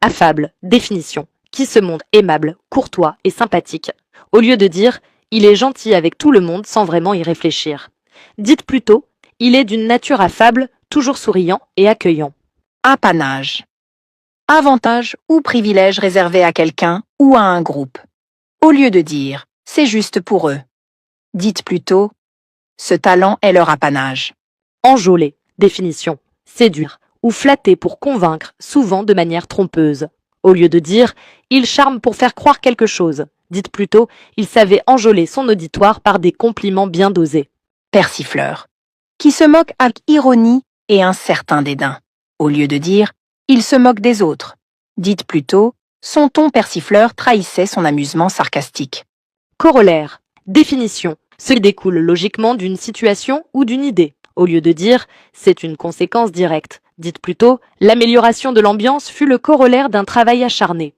Affable, définition. Qui se montre aimable, courtois et sympathique, au lieu de dire « il est gentil avec tout le monde » sans vraiment y réfléchir. Dites plutôt « il est d'une nature affable, toujours souriant et accueillant ». Apanage. Avantage ou privilège réservé à quelqu'un ou à un groupe. Au lieu de dire « c'est juste pour eux », dites plutôt « ce talent est leur apanage ». Enjôler, définition. Séduire ou flatter pour convaincre, souvent de manière trompeuse. Au lieu de dire « il charme pour faire croire quelque chose », dites plutôt « il savait enjôler son auditoire par des compliments bien dosés ». Persifleur. Qui se moque avec ironie et un certain dédain. Au lieu de dire « il se moque des autres », dites plutôt « son ton persifleur trahissait son amusement sarcastique ». Corollaire, définition. Ce qui découle logiquement d'une situation ou d'une idée. Au lieu de dire « c'est une conséquence directe », dites plutôt « l'amélioration de l'ambiance fut le corollaire d'un travail acharné ».